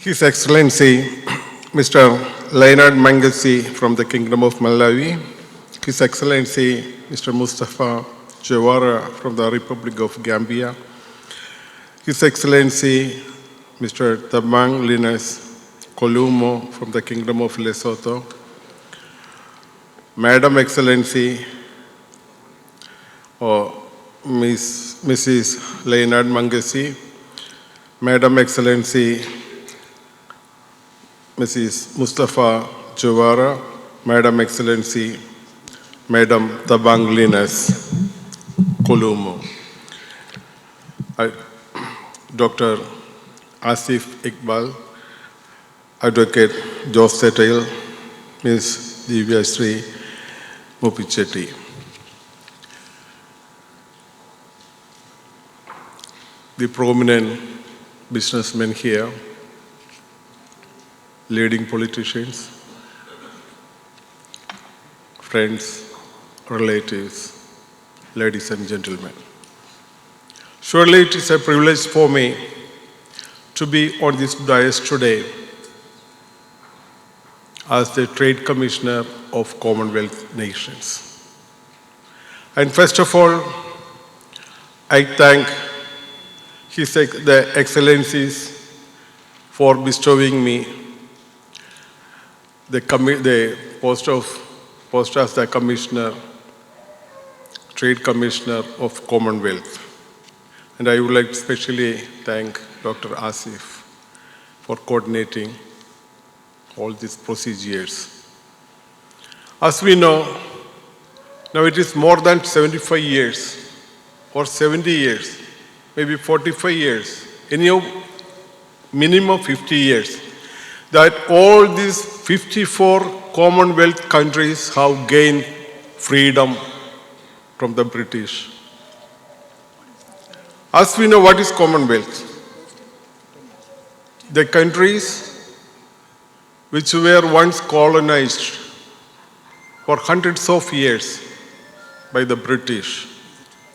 His Excellency, Mr. Leonard Mangasi from the Kingdom of Malawi, His Excellency, Mr. Mustafa Jawara from the Republic of Gambia, His Excellency, Mr. Tabang Linus Kolumo from the Kingdom of Lesotho, Madam Excellency, Mrs. Leonard Mangasi, Madam Excellency, Mrs. Mustafa Jawara, Madam Excellency, Madam Tabang Linus Kolumo, Dr. Asif Iqbal, Advocate Jose Setail, Ms. Divya Sri Mupichetti. The prominent businessmen here, leading politicians, friends, relatives, ladies and gentlemen. Surely it is a privilege for me to be on this dais today as the Trade Commissioner of Commonwealth nations. And first of all, I thank the Excellencies for bestowing me the post as the Commissioner, Trade Commissioner of Commonwealth. And I would like to especially thank Dr. Asif for coordinating all these procedures. As we know, now it is more than 75 years or 70 years, maybe 45 years, anyhow, minimum 50 years, that all these 54 Commonwealth countries have gained freedom from the British. As we know, what is Commonwealth? The countries which were once colonized for hundreds of years by the British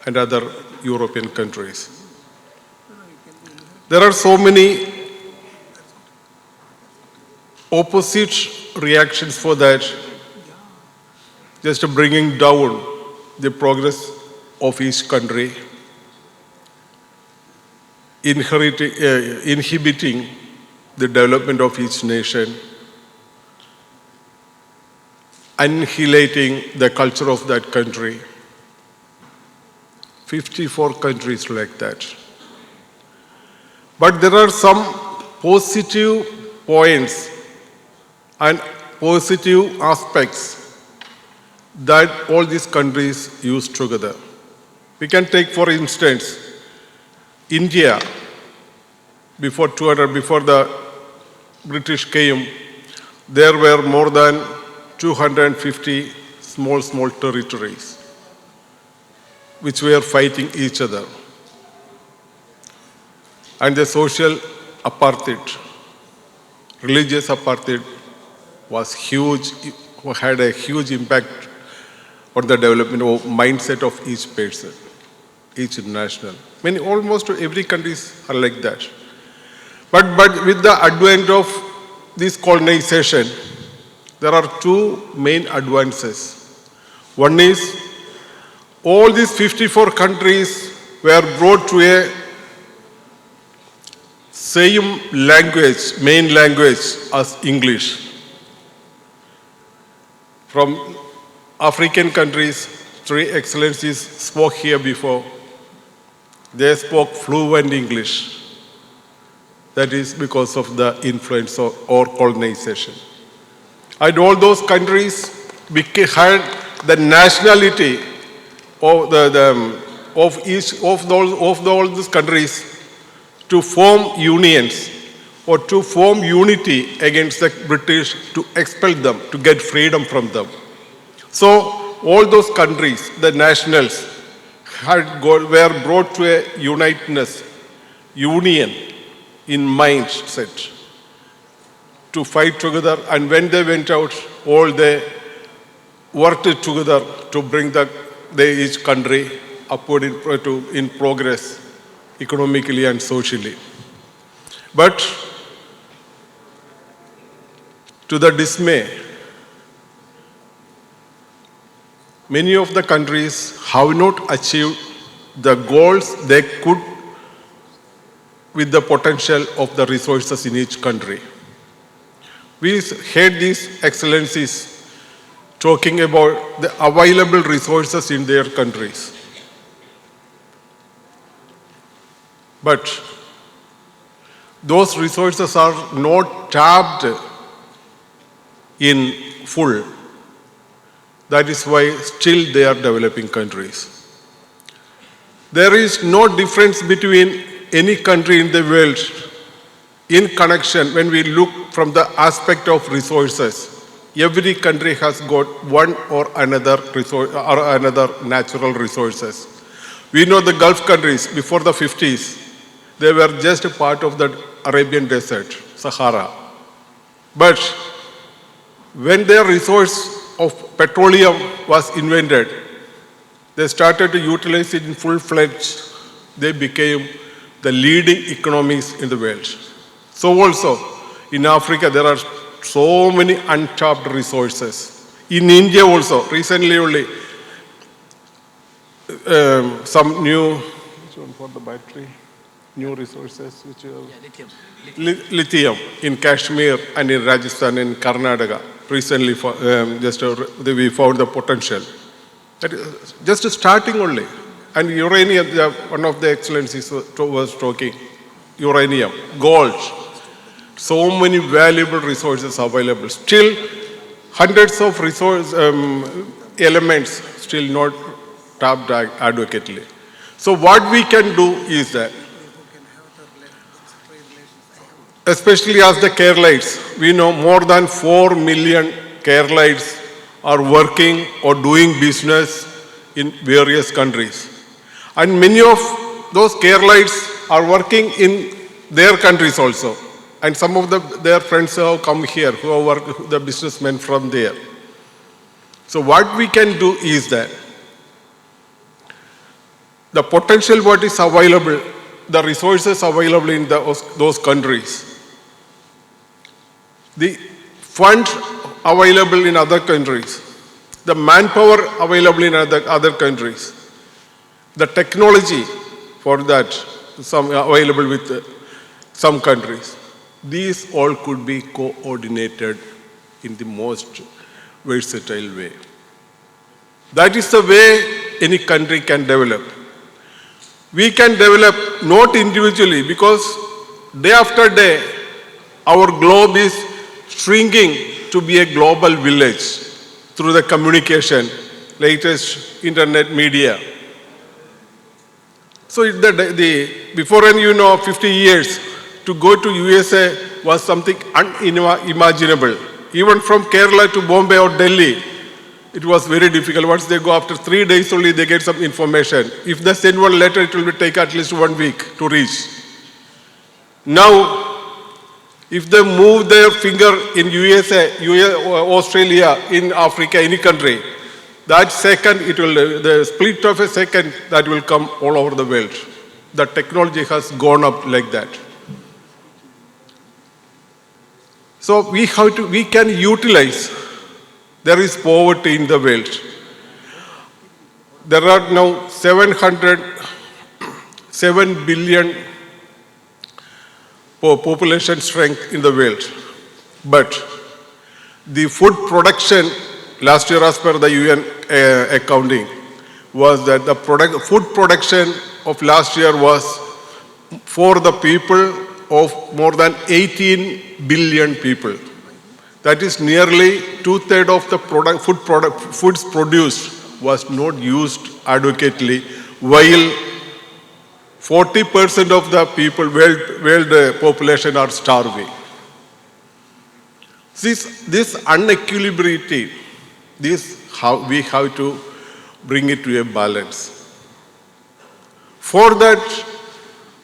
and other European countries. There are so many opposite reactions for that, just bringing down the progress of each country, inhibiting the development of each nation, annihilating the culture of that country. 54 countries like that. But there are some positive points and positive aspects that all these countries use together. We can take, for instance, India. Before the British came, there were more than 250 small territories which were fighting each other. And the social apartheid, religious apartheid was huge, had a huge impact on the development of mindset of each person, each national. Almost every country are like that. But with the advent of this colonization, there are two main advances. One is all these 54 countries were brought to a same language, main language as English. From African countries, three excellencies spoke here before. They spoke fluent English. That is because of the influence or colonization. And all those countries had the nationality of all these countries to form unions or to form unity against the British, to expel them, to get freedom from them. So all those countries, the nationals, were brought to a uniteness, union in mindset to fight together. And when they went out, all they worked together to bring each country upward in progress, economically and socially. But To the dismay, many of the countries have not achieved the goals they could with the potential of the resources in each country. We heard these excellencies talking about the available resources in their countries. But those resources are not tapped in full. That is why still they are developing countries. There is no difference between any country in the world in connection when we look from the aspect of resources. Every country has got one or another resource or another natural resources. We know the Gulf countries before the 50s, they were just a part of the Arabian desert, Sahara. But when their resource of petroleum was invented, they started to utilize it in full-fledged. They became the leading economies in the world. So also, in Africa, there are so many untapped resources. In India also, recently only, some new, which one for the battery? New resources, which lithium in Kashmir and in Rajasthan and Karnataka. Recently, we found the potential. That is just starting only. And uranium, one of the excellencies was talking, uranium, gold. So many valuable resources available. Still, hundreds of resource elements still not tapped adequately. So what we can do is that, especially as the Keralites, we know more than 4 million Keralites are working or doing business in various countries. And many of those Keralites are working in their countries also. And some of their friends have come here who are the businessmen from there. So what we can do is that the potential what is available, the resources available in those countries, the funds available in other countries, the manpower available in other countries, the technology for that, some available with some countries. These all could be coordinated in the most versatile way. That is the way any country can develop. We can develop not individually because day after day our globe is shrinking to be a global village through the communication, latest internet media. So before 50 years, to go to USA was something unimaginable. Even from Kerala to Bombay or Delhi, it was very difficult. Once they go, after 3 days only, they get some information. If they send one letter, it will take at least 1 week to reach. Now, if they move their finger in USA, Australia, in Africa, any country, that second, the split of a second, that will come all over the world. The technology has gone up like that. So we can utilize. There is poverty in the world. There are now 7 billion population strength in the world. But the food production, last year as per the UN accounting, was that the food production of last year was for the people of more than 18 billion people. That is nearly 2/3 of the foods produced was not used adequately, while 40% of the people, world population are starving. This unequilibrity, we have to bring it to a balance. For that,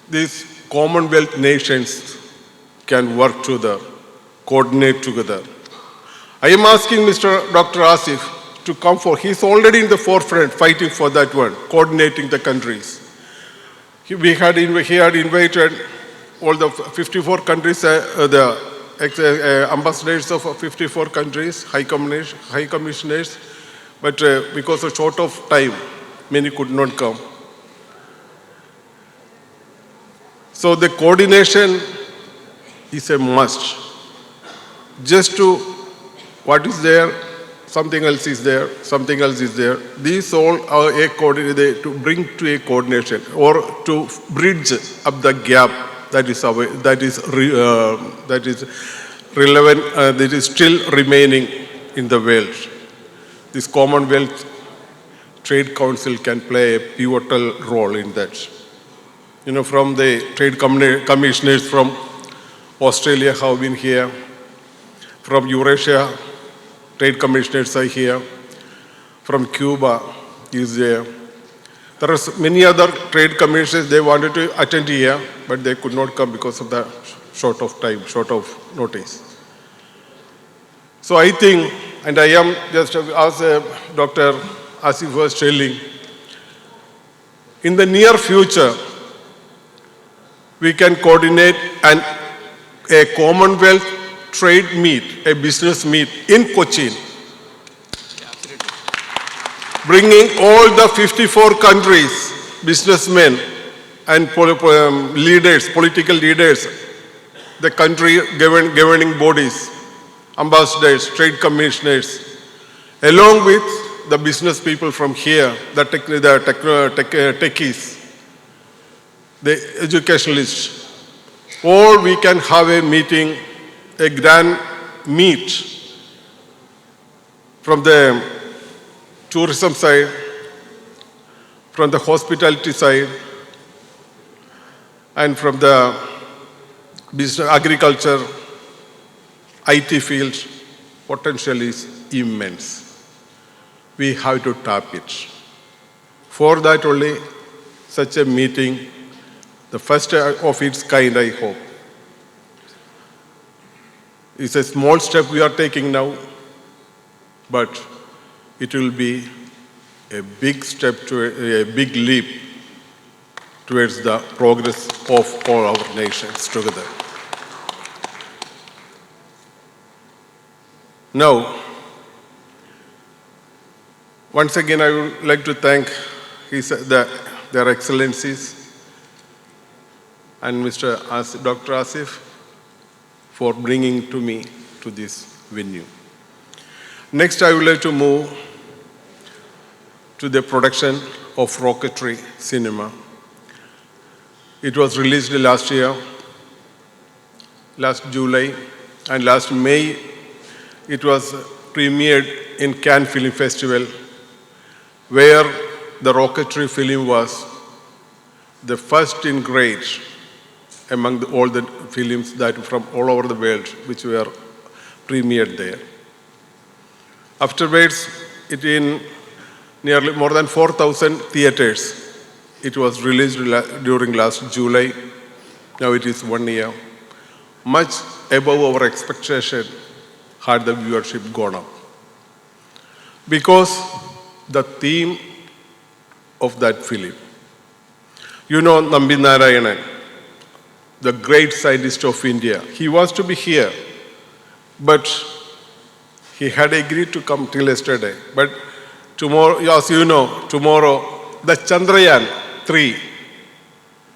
these Commonwealth nations can work together, coordinate together. I am asking Dr. Asif to come forward. He's already in the forefront fighting for that one, coordinating the countries. He had invited all the 54 countries, the ambassadors of 54 countries, high commissioners, but because of short of time, many could not come. So the coordination is a must. Just to what is there, something else is there, something else is there. These all are to bring to a coordination or to bridge up the gap that is relevant, that is still remaining in the world. This Commonwealth Trade Council can play a pivotal role in that. You know, from the trade commissioners from Australia have been here, from Eurasia, trade commissioners are here, from Cuba is there. There are many other trade commissioners, they wanted to attend here, but they could not come because of the short of time, short of notice. So I think, and I am just, as Dr. Asif was telling, in the near future, we can coordinate a Commonwealth trade meet, a business meet in Cochin, bringing all the 54 countries, businessmen and leaders, political leaders, the country governing bodies, ambassadors, trade commissioners, along with the business people from here, the techies, the educationalists. All we can have a meeting, a grand meet from the tourism side, from the hospitality side, and from the business, agriculture, IT field. Potential is immense. We have to tap it. For that only, such a meeting, the first of its kind, I hope. It's a small step we are taking now, but it will be a big step, to a big leap towards the progress of all our nations together. Now, once again, I would like to thank their excellencies and Dr. Asif for bringing to me to this venue. Next, I would like to move to the production of rocketry cinema. It was released last year, last July, and last May, it was premiered in Cannes Film Festival, where the rocketry film was the first in grade among all the films that from all over the world which were premiered there. Afterwards, it in nearly more than 4,000 theaters. It was released during last July. Now it is 1 year. Much above our expectation had the viewership gone up. Because the theme of that film, you know Nambi Narayanan, the great scientist of India. He was to be here, but he had agreed to come till yesterday. But tomorrow, as you know, tomorrow, the Chandrayaan 3,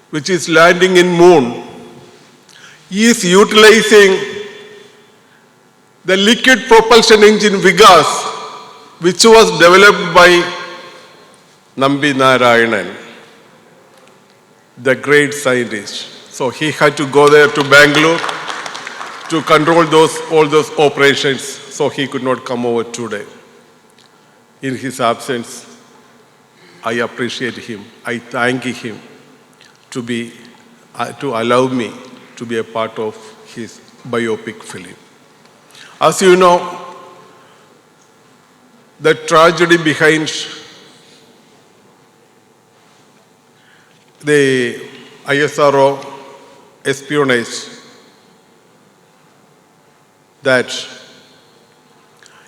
which is landing in moon, is utilizing the liquid propulsion engine Vigas, which was developed by Nambi Narayanan, the great scientist. So he had to go there to Bangalore to control all those operations, so he could not come over today. In his absence, I appreciate him. I thank him to allow me to be a part of his biopic film. As you know, the tragedy behind the ISRO espionage, that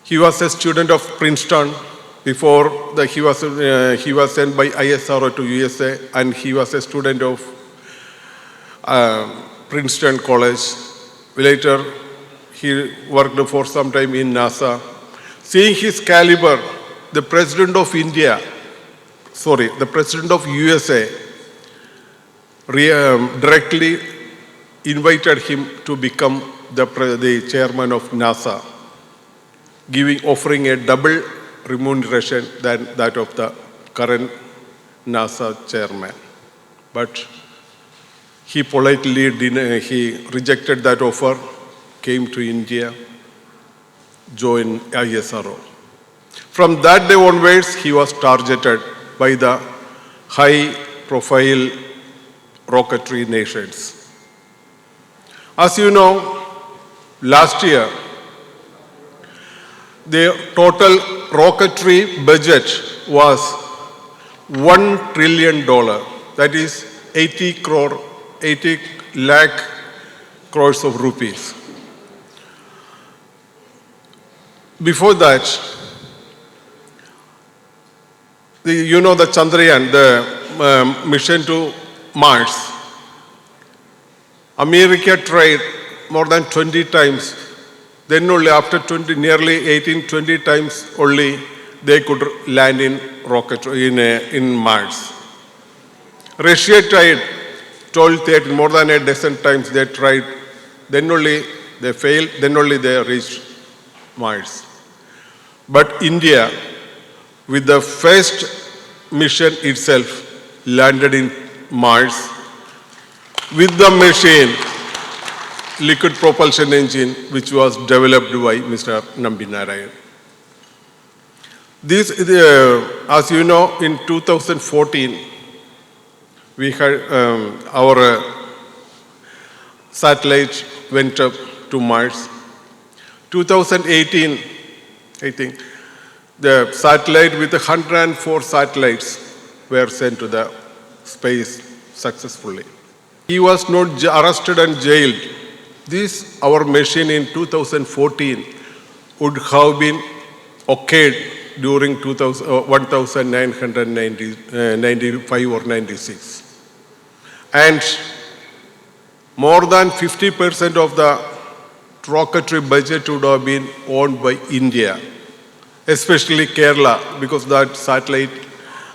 he was a student of Princeton before he was sent by ISRO to USA, and he was a student of Princeton College. Later, he worked for some time in NASA. Seeing his caliber, the President of USA directly invited him to become the chairman of NASA, offering a double remuneration than that of the current NASA chairman. But he politely he rejected that offer, came to India, joined ISRO. From that day onwards, he was targeted by the high-profile rocketry nations. As you know, last year, the total rocketry budget was $1 trillion. That is 80 lakh crores of rupees. Before that, the Chandrayaan, the mission to Mars, America tried more than 20 times. Then only after nearly 18, 20 times only, they could land in Mars. Russia tried 12, 13, more than a dozen times they tried. Then only they failed, then only they reached Mars. But India, with the first mission itself, landed in Mars with the machine, liquid propulsion engine, which was developed by Mr. Nambi Narayan. This, as you know, in 2014, we had our satellite went up to Mars. 2018, I think, the satellite with 104 satellites were sent to the space successfully. He was not arrested and jailed. This, our mission in 2014, would have been occurred during 1995 or 96. And more than 50% of the rocketry budget would have been owned by India, especially Kerala, because that satellite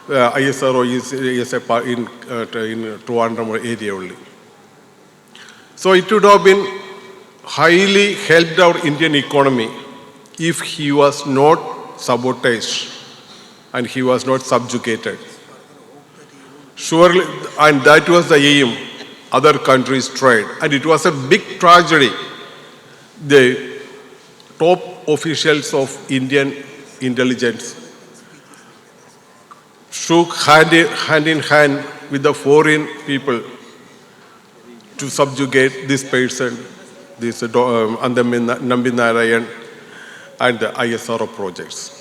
ISRO is a part in Trivandrum area only. So it would have been highly helped our Indian economy if he was not sabotaged and he was not subjugated. Surely, and that was the aim other countries tried. And it was a big tragedy. The top officials of Indian intelligence shook hand in hand with the foreign people to subjugate this person, this Nambi Narayan, and the ISRO projects.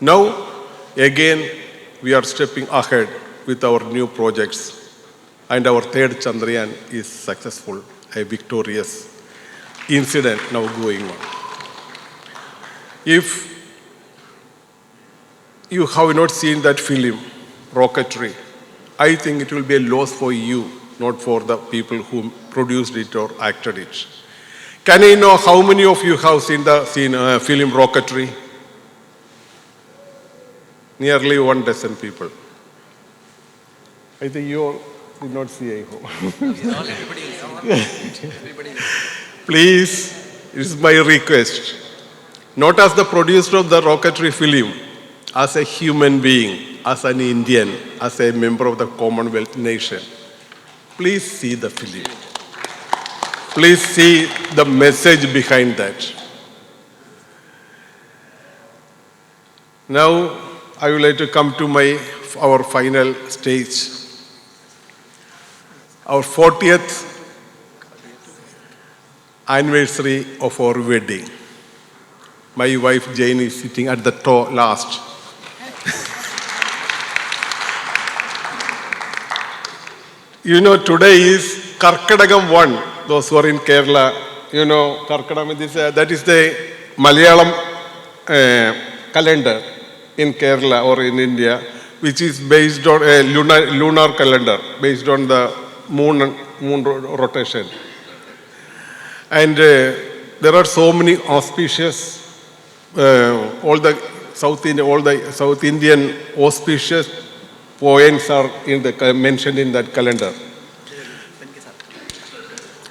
Now, again, we are stepping ahead with our new projects, and our third Chandrayaan is successful, a victorious incident now going on. If you have not seen that film, Rocketry, I think it will be a loss for you, not for the people who produced it or acted it. Can I know how many of you have seen the film Rocketry? Nearly 12 people. I think you all did not see, I hope. Please, it is my request, not as the producer of the Rocketry film, as a human being, as an Indian, as a member of the Commonwealth nation. Please see the film. Please see the message behind that. Now, I would like to come to our final stage. Our 40th anniversary of our wedding. My wife Jane is sitting at the last. You know, today is Karkadagam 1. Those who are in Kerala, you know, Karkadagam, that is the Malayalam calendar in Kerala or in India, which is based on a lunar calendar, based on the moon rotation. And there are so many auspicious, all the South Indian auspicious points are mentioned in that calendar.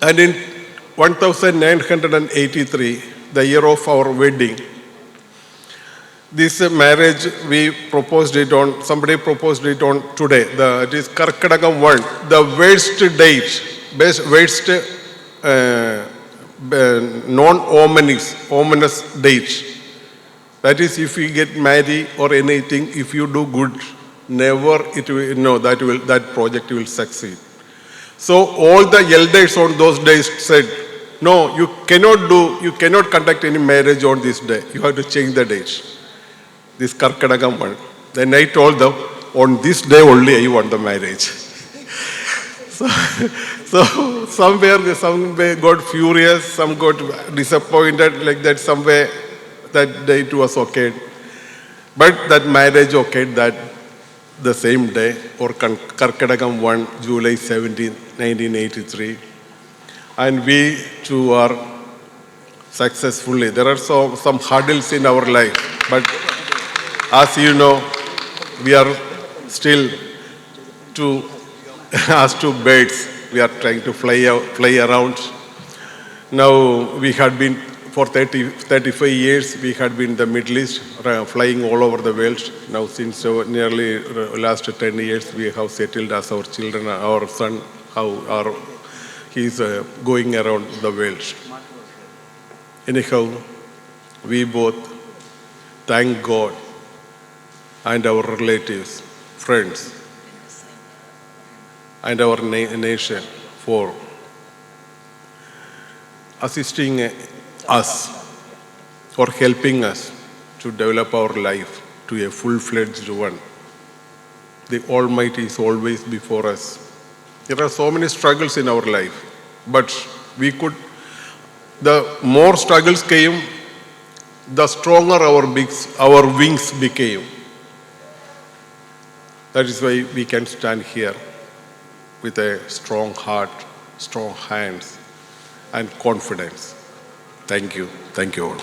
And in 1983, the year of our wedding, this marriage, somebody proposed it on today. It is Karkadagam 1, the worst date, worst ominous date. That is, if you get married or anything, if you do good, never that project will succeed. So all the elders on those days said, no, you cannot conduct any marriage on this day. You have to change the date. This Karkadagam 1. Then I told them, on this day only I want the marriage. So some got furious, some got disappointed, like that somewhere that day it was okay. But that marriage occurred that the same day, or Karkadagam 1, July 17, 1983. And we too are successfully. There are some hurdles in our life, but as you know, we are still as two birds. We are trying to fly around. Now we had been, for 35 years, we had been in the Middle East, flying all over the world. Now since nearly last 10 years, we have settled as our children, our son, he's going around the world. Anyhow, we both thank God and our relatives, friends, and our nation for assisting us or helping us to develop our life to a full-fledged one. The Almighty is always before us. There are so many struggles in our life, but the more struggles came, the stronger our wings became. That is why we can stand here with a strong heart, strong hands, and confidence. Thank you. Thank you all.